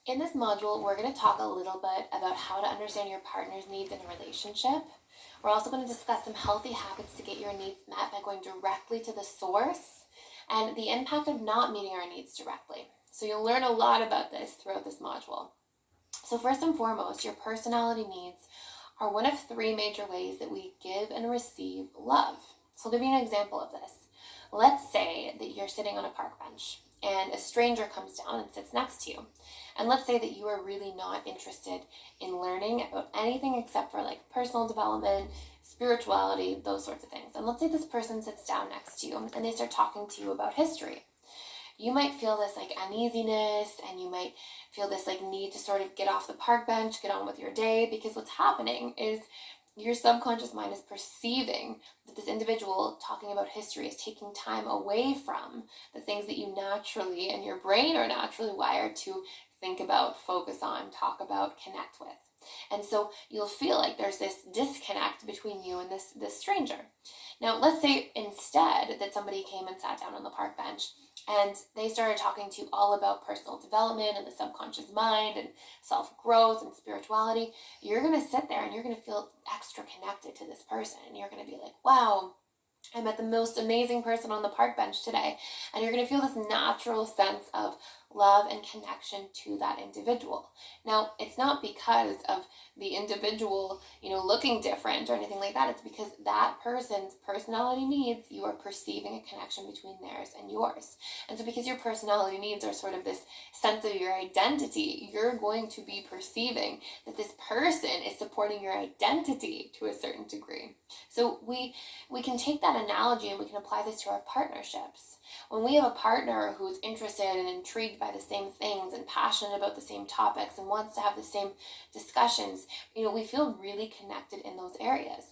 In this module, we're going to talk a little bit about how to understand your partner's needs in a relationship. We're also going to discuss some healthy habits to get your needs met by going directly to the source and the impact of not meeting our needs directly. So you'll learn a lot about this throughout this module. So first and foremost, your personality needs are one of three major ways that we give and receive love. So I'll give you an example of this. Let's say that you're sitting on a park bench and a stranger comes down and sits next to you. And let's say that you are really not interested in learning about anything except for like personal development, spirituality, those sorts of things. And let's say this person sits down next to you and they start talking to you about history. You might feel this like uneasiness and you might feel this like need to sort of get off the park bench, get on with your day, because what's happening is your subconscious mind is perceiving that this individual talking about history is taking time away from the things that you naturally and your brain are naturally wired to think about, focus on, talk about, connect with. And so you'll feel like there's this disconnect between you and this stranger. Now, let's say instead that somebody came and sat down on the park bench and they started talking to you all about personal development and the subconscious mind and self-growth and spirituality. You're going to sit there and you're going to feel extra connected to this person. And you're going to be like, wow, I met the most amazing person on the park bench today. And you're going to feel this natural sense of love and connection to that individual. Now, it's not because of the individual, looking different or anything like that. It's because that person's personality needs, you are perceiving a connection between theirs and yours. And so because your personality needs are sort of this sense of your identity, you're going to be perceiving that this person is supporting your identity to a certain degree. So we can take that analogy and we can apply this to our partnerships. When we have a partner who's interested and intrigued by the same things and passionate about the same topics and wants to have the same discussions, we feel really connected in those areas.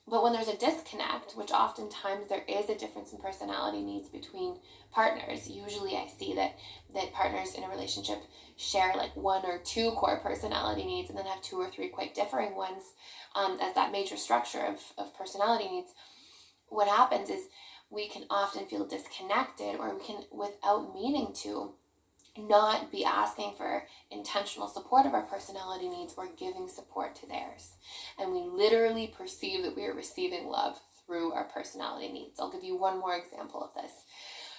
But when there's a disconnect, which oftentimes there is a difference in personality needs between partners, usually I see that partners in a relationship share like one or two core personality needs and then have two or three quite differing ones as that major structure of personality needs. What happens is we can often feel disconnected, or we can, without meaning to, not be asking for intentional support of our personality needs or giving support to theirs. And we literally perceive that we are receiving love through our personality needs. I'll give you one more example of this.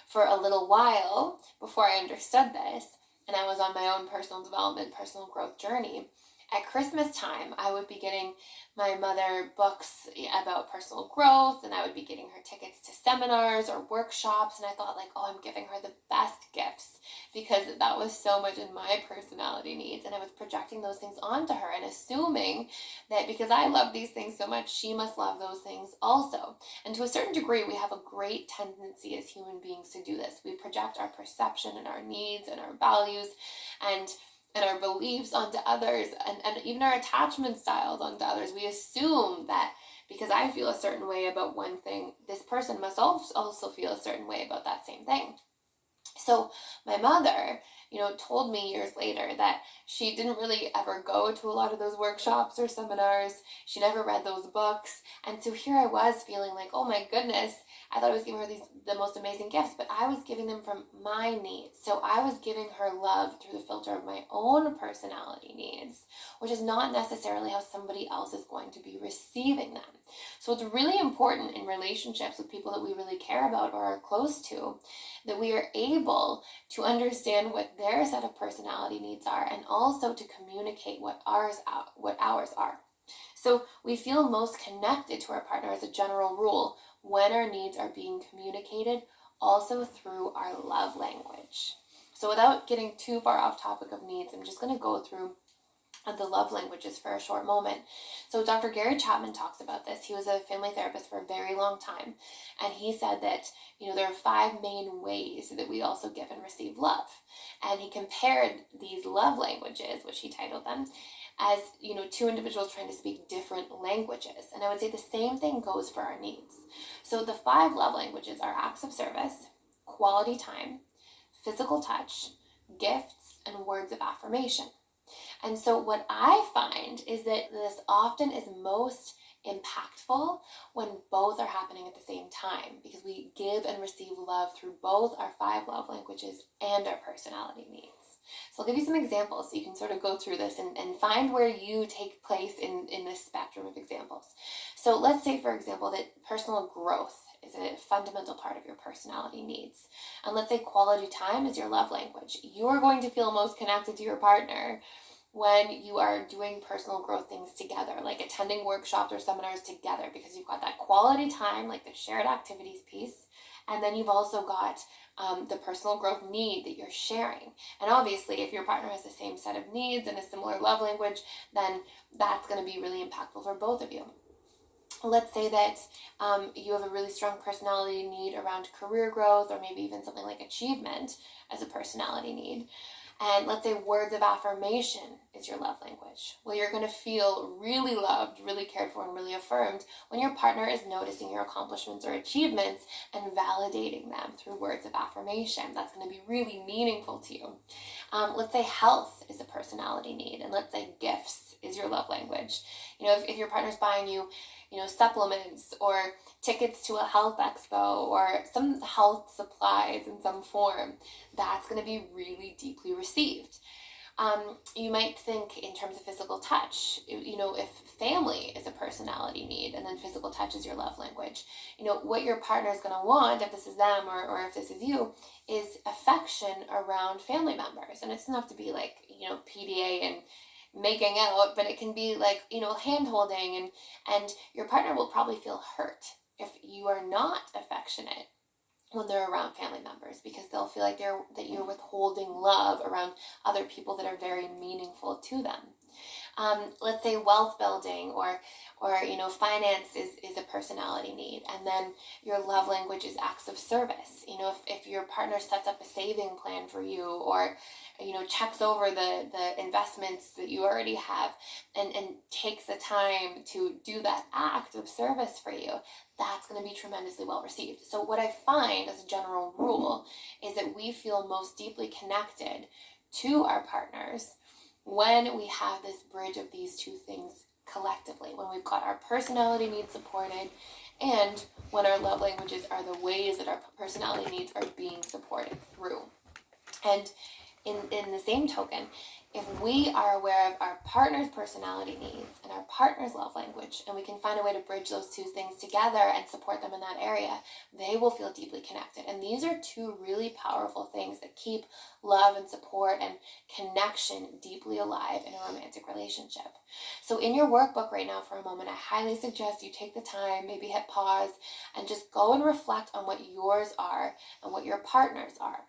For a little while, before I understood this, and I was on my own personal development, personal growth journey, at Christmas time, I would be getting my mother books about personal growth, and I would be getting her tickets to seminars or workshops, and I thought like, oh, I'm giving her the best gifts because that was so much in my personality needs, and I was projecting those things onto her and assuming that because I love these things so much, she must love those things also. And to a certain degree, we have a great tendency as human beings to do this. We project our perception and our needs and our values and our beliefs onto others and even our attachment styles onto others. We assume that because I feel a certain way about one thing, this person must also feel a certain way about that same thing. So my mother, told me years later that she didn't really ever go to a lot of those workshops or seminars. She never read those books. And so here I was feeling like, oh my goodness, I thought I was giving her the most amazing gifts, but I was giving them from my needs. So I was giving her love through the filter of my own personality needs, which is not necessarily how somebody else is going to be receiving them. So it's really important in relationships with people that we really care about or are close to, that we are able to understand what their set of personality needs are and also to communicate what ours are. So we feel most connected to our partner as a general rule when our needs are being communicated, also through our love language. So without getting too far off topic of needs, I'm just going to go through the love languages for a short moment. So Dr. Gary Chapman talks about this. He was a family therapist for a very long time. And he said that, there are 5 main ways that we also give and receive love. And he compared these love languages, which he titled them, as, two individuals trying to speak different languages. And I would say the same thing goes for our needs. So the 5 love languages are acts of service, quality time, physical touch, gifts, and words of affirmation. And so what I find is that this often is most impactful when both are happening at the same time, because we give and receive love through both our 5 love languages and our personality needs. So I'll give you some examples so you can sort of go through this and find where you take place in this spectrum of examples. So let's say, for example, that personal growth is a fundamental part of your personality needs. And let's say quality time is your love language. You're going to feel most connected to your partner when you are doing personal growth things together, like attending workshops or seminars together, because you've got that quality time, like the shared activities piece, and then you've also got the personal growth need that you're sharing. And obviously, if your partner has the same set of needs and a similar love language, then that's going to be really impactful for both of you. Let's say that you have a really strong personality need around career growth, or maybe even something like achievement as a personality need. And let's say words of affirmation is your love language. Well, you're going to feel really loved, really cared for, and really affirmed when your partner is noticing your accomplishments or achievements and validating them through words of affirmation. That's going to be really meaningful to you. Let's say health is a personality need, and let's say gifts is your love language. If your partner's buying you, supplements or tickets to a health expo or some health supplies in some form, that's going to be really deeply received. You might think in terms of physical touch, if family is a personality need and then physical touch is your love language, what your partner is going to want, if this is them or if this is you, is affection around family members. And it doesn't have to be like, PDA and making out, but it can be like, hand holding, and your partner will probably feel hurt if you are not affectionate when they're around family members, because they'll feel like that you're withholding love around other people that are very meaningful to them. Let's say wealth building or finance is a personality need, and then your love language is acts of service. If your partner sets up a saving plan for you, or checks over the investments that you already have and takes the time to do that act of service for you, that's going to be tremendously well received. So what I find as a general rule is that we feel most deeply connected to our partners when we have this bridge of these two things collectively, when we've got our personality needs supported and when our love languages are the ways that our personality needs are being supported through. And in the same token, if we are aware of our partner's personality needs and our partner's love language, and we can find a way to bridge those two things together and support them in that area, they will feel deeply connected. And these are two really powerful things that keep love and support and connection deeply alive in a romantic relationship. So in your workbook right now for a moment, I highly suggest you take the time, maybe hit pause, and just go and reflect on what yours are and what your partner's are.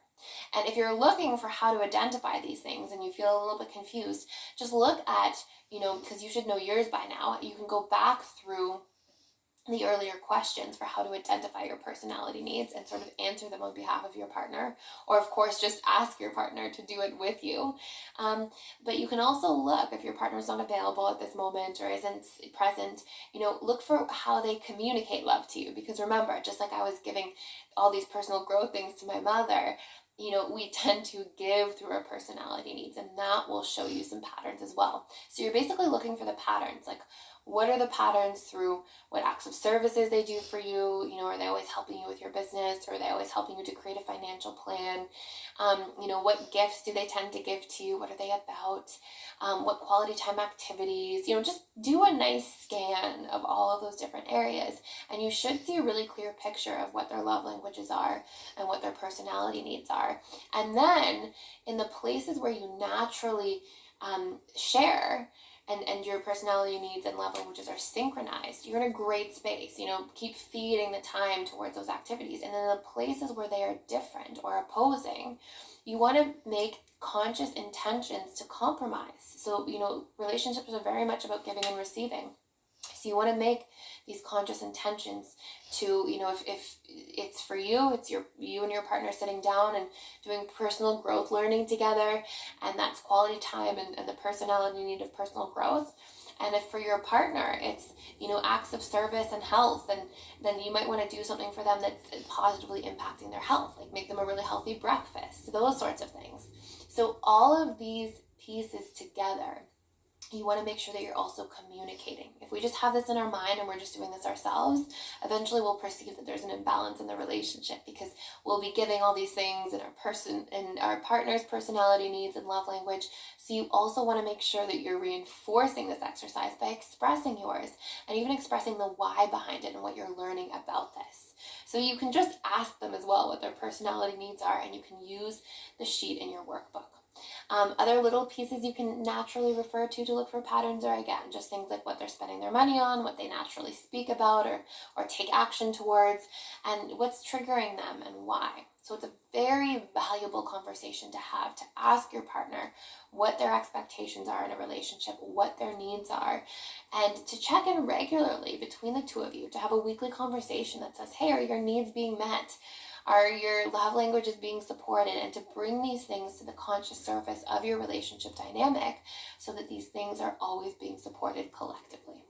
And if you're looking for how to identify these things and you feel a little bit confused, just look at, because you should know yours by now, you can go back through the earlier questions for how to identify your personality needs and sort of answer them on behalf of your partner, or of course just ask your partner to do it with you. But you can also look, if your partner's not available at this moment or isn't present, look for how they communicate love to you. Because remember, just like I was giving all these personal growth things to my mother, we tend to give through our personality needs, and that will show you some patterns as well. So you're basically looking for the patterns, like what are the patterns through what acts of services they do for you? Are they always helping you with your business? Or are they always helping you to create a financial plan? What gifts do they tend to give to you? What are they about? What quality time activities? Just do a nice scan of all of those different areas, and you should see a really clear picture of what their love languages are and what their personality needs are. And then in the places where you naturally share, and your personality needs and love languages are synchronized, you're in a great space. Keep feeding the time towards those activities. And in the places where they are different or opposing, you want to make conscious intentions to compromise. So, relationships are very much about giving and receiving. So you want to make these conscious intentions to, if it's for you, it's you and your partner sitting down and doing personal growth learning together, and that's quality time and the personality need of personal growth. And if for your partner, it's, acts of service and health, and then you might want to do something for them that's positively impacting their health, like make them a really healthy breakfast, those sorts of things. So all of these pieces together you want to make sure that you're also communicating. If we just have this in our mind and we're just doing this ourselves, eventually we'll perceive that there's an imbalance in the relationship, because we'll be giving all these things in our partner's personality needs and love language. So you also want to make sure that you're reinforcing this exercise by expressing yours, and even expressing the why behind it and what you're learning about this. So you can just ask them as well what their personality needs are, and you can use the sheet in your workbook. Other little pieces you can naturally refer to look for patterns are, again, just things like what they're spending their money on, what they naturally speak about or take action towards, and what's triggering them and why. So it's a very valuable conversation to have, to ask your partner what their expectations are in a relationship, what their needs are, and to check in regularly between the two of you, to have a weekly conversation that says, hey, are your needs being met? Are your love languages being supported? And to bring these things to the conscious surface of your relationship dynamic so that these things are always being supported collectively.